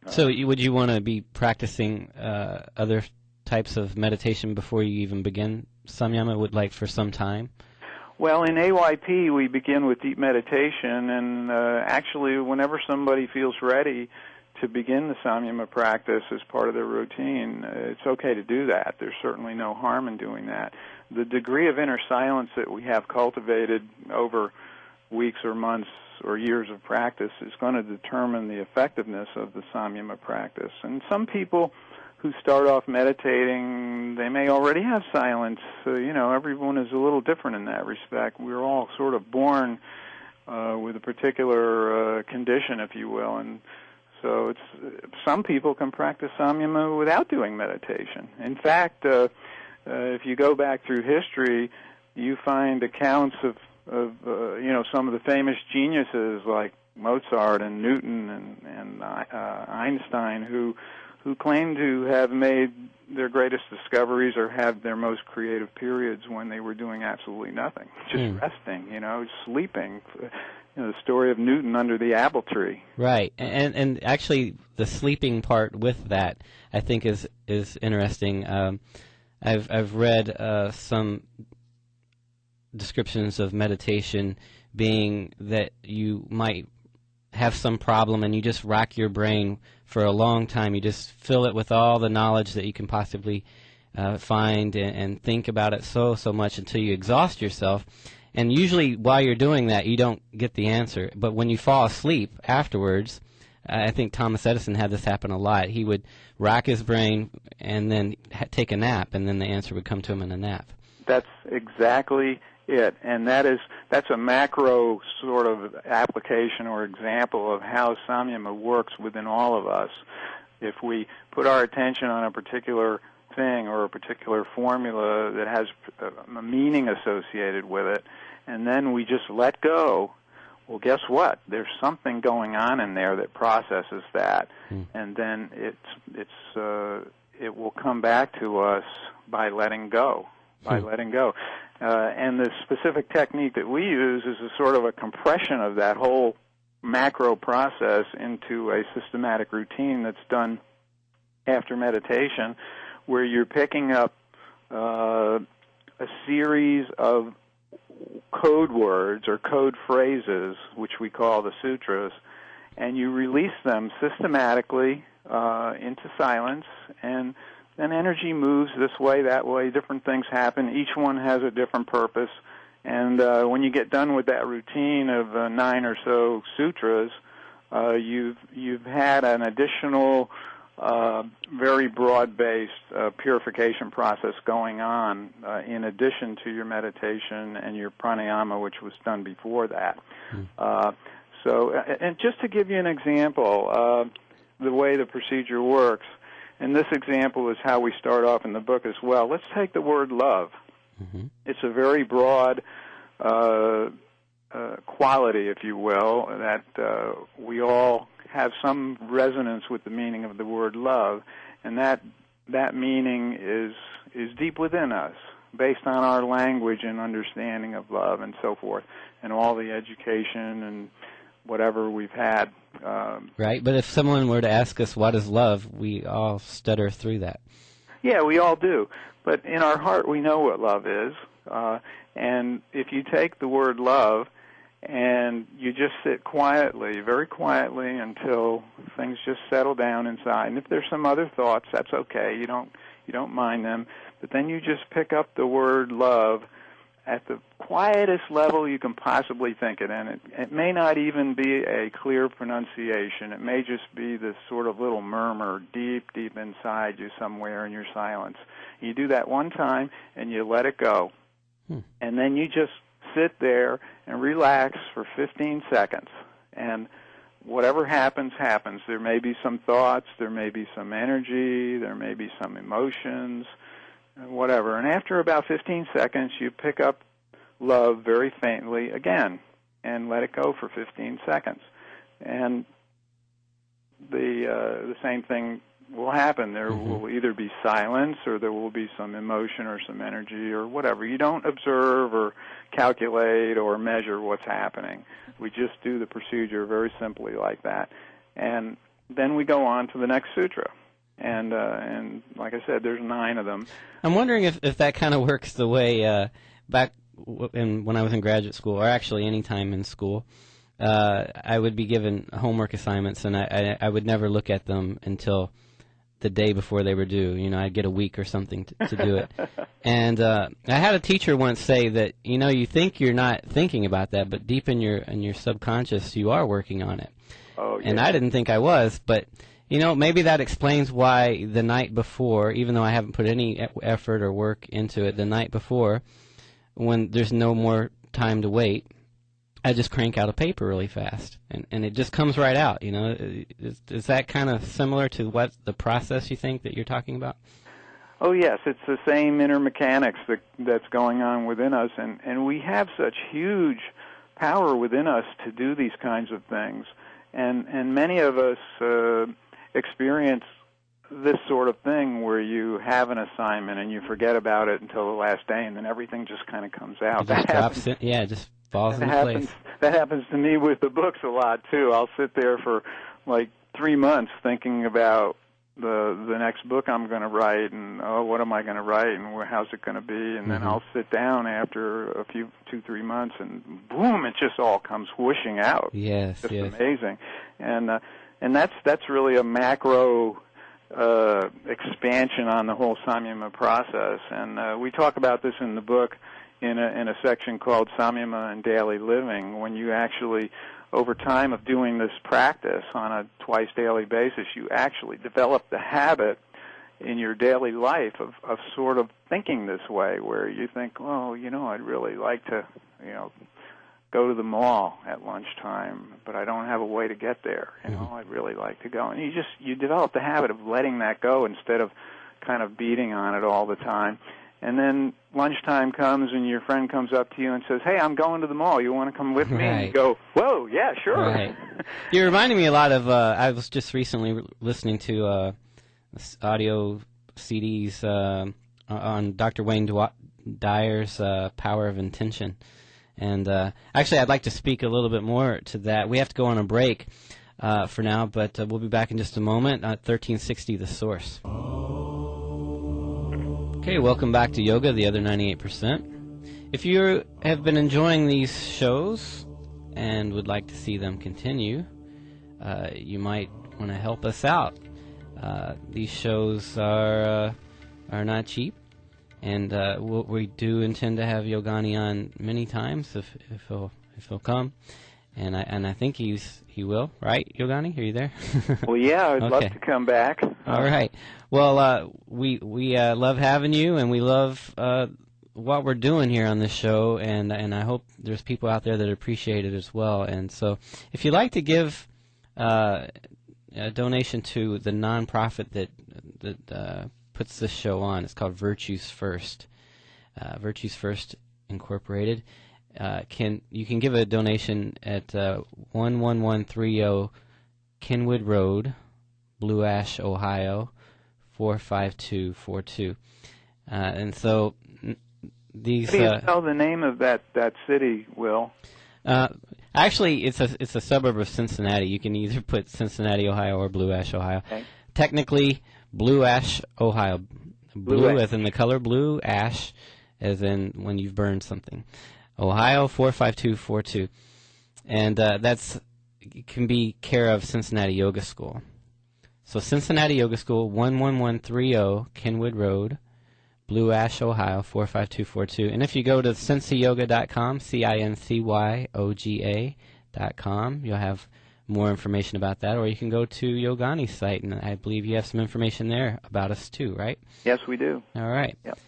So would you want to be practicing other types of meditation before you even begin Samyama, like for some time? Well, in AYP, we begin with deep meditation, and actually, whenever somebody feels ready to begin the Samyama practice as part of their routine, it's okay to do that. There's certainly no harm in doing that. The degree of inner silence that we have cultivated over weeks or months or years of practice is going to determine the effectiveness of the Samyama practice. And some people who start off meditating, they may already have silence. Everyone is a little different in that respect. We're all sort of born with a particular condition, if you will, and so some people can practice Samyama without doing meditation. In fact, if you go back through history, you find accounts of some of the famous geniuses like Mozart and Newton and Einstein who claimed to have made their greatest discoveries or have their most creative periods when they were doing absolutely nothing, just resting, sleeping. The story of Newton under the apple tree. Right, and actually the sleeping part with that I think is interesting. I've read some descriptions of meditation being that you might have some problem and you just rack your brain for a long time. You just fill it with all the knowledge that you can possibly find and think about it so much until you exhaust yourself. And usually while you're doing that, you don't get the answer. But when you fall asleep afterwards, I think Thomas Edison had this happen a lot. He would rack his brain and then take a nap, and then the answer would come to him in a nap. That's exactly it. And that's a macro sort of application or example of how Samyama works within all of us. If we put our attention on a particular thing or a particular formula that has a meaning associated with it, and then we just let go, well, guess what? There's something going on in there that processes that, and then it will come back to us by letting go, and the specific technique that we use is a sort of a compression of that whole macro process into a systematic routine that's done after meditation, where you're picking up a series of code words or code phrases, which we call the sutras, and you release them systematically into silence, and then energy moves this way, that way, different things happen. Each one has a different purpose, and when you get done with that routine of 9 or so sutras, you've had an additional very broad-based purification process going on in addition to your meditation and your pranayama, which was done before that. And just to give you an example, the way the procedure works, and this example is how we start off in the book as well. Let's take the word love. It's a very broad quality, if you will, that we all have some resonance with the meaning of the word love, and that meaning is deep within us, based on our language and understanding of love and so forth, and all the education and whatever we've had. Right, but if someone were to ask us what is love, we all stutter through that. Yeah, we all do, but in our heart we know what love is, and if you take the word love and you just sit quietly, very quietly, until things just settle down inside. And if there's some other thoughts, that's okay. You don't mind them. But then you just pick up the word love at the quietest level you can possibly think it. And it may not even be a clear pronunciation. It may just be this sort of little murmur deep, deep inside you somewhere in your silence. You do that one time, and you let it go. And then you just sit there and relax for 15 seconds. And whatever happens, happens. There may be some thoughts, there may be some energy, there may be some emotions, whatever. And after about 15 seconds, you pick up love very faintly again and let it go for 15 seconds. And the same thing will happen. There will either be silence or there will be some emotion or some energy or whatever. You don't observe or calculate or measure what's happening. We just do the procedure very simply like that. And then we go on to the next sutra. And like I said, there's 9 of them. I'm wondering if that kind of works the way back when I was in graduate school, or actually any time in school, I would be given homework assignments, and I would never look at them until the day before they were due. You know, I'd get a week or something to do it. And I had a teacher once say that, you know, you think you're not thinking about that, but deep in your subconscious, you are working on it. Oh, yeah. And I didn't think I was, but you know, maybe that explains why the night before, even though I haven't put any effort or work into it, the night before, when there's no more time to wait, I just crank out a paper really fast, and it just comes right out, you know. Is that kind of similar to what the process you think that you're talking about? Oh, yes, it's the same inner mechanics that's going on within us, and we have such huge power within us to do these kinds of things, and many of us experience this sort of thing where you have an assignment and you forget about it until the last day, and then everything just kind of comes out. It just drops in, yeah, it just falls into place. That happens to me with the books a lot, too. I'll sit there for like 3 months thinking about the next book I'm going to write, and what am I going to write, and how's it going to be, and then I'll sit down after a few 2-3 months, and boom, it just all comes whooshing out. Yes, just yes. Amazing, and that's really a macro expansion on the whole Samyama process, and we talk about this in the book in a section called Samyama and Daily Living. When you actually, over time of doing this practice on a twice daily basis, you actually develop the habit in your daily life of sort of thinking this way, where you think, oh, you know, I'd really like to, you know, go to the mall at lunchtime, but I don't have a way to get there. You know, I'd really like to go. And you develop the habit of letting that go instead of kind of beating on it all the time. And then lunchtime comes and your friend comes up to you and says, hey, I'm going to the mall. You want to come with me? And you go, whoa, yeah, sure. Right. You're reminding me a lot of, I was just recently listening to audio CDs on Dr. Wayne Dyer's Power of Intention. And actually, I'd like to speak a little bit more to that. We have to go on a break for now, but we'll be back in just a moment at 1360 The Source. Okay, welcome back to Yoga, the other 98%. If you have been enjoying these shows and would like to see them continue, you might want to help us out. These shows are not cheap. And we do intend to have Yogani on many times if he'll come, and I think he will, right, Yogani? Are you there? Well, yeah, I'd love to come back. All right. Well, we love having you, and we love what we're doing here on this show, and I hope there's people out there that appreciate it as well. And so, if you'd like to give a donation to the nonprofit that puts this show on. It's called Virtues First. Virtues First Incorporated. You can give a donation at 11130 Kenwood Road, Blue Ash, Ohio 45242. And so these. How do you spell the name of that city, Will? Actually, it's a suburb of Cincinnati. You can either put Cincinnati, Ohio, or Blue Ash, Ohio. Okay. Technically, Blue Ash, Ohio. Blue as in the color blue, ash as in when you've burned something. Ohio 45242. And can be care of Cincinnati Yoga School. So Cincinnati Yoga School, 11130 Kenwood Road, Blue Ash, Ohio 45242. And if you go to cincyyoga.com, CINCYOGA.com, you'll have more information about that, or you can go to Yogani's site, and I believe you have some information there about us too, right? Yes, we do. All right. Yep.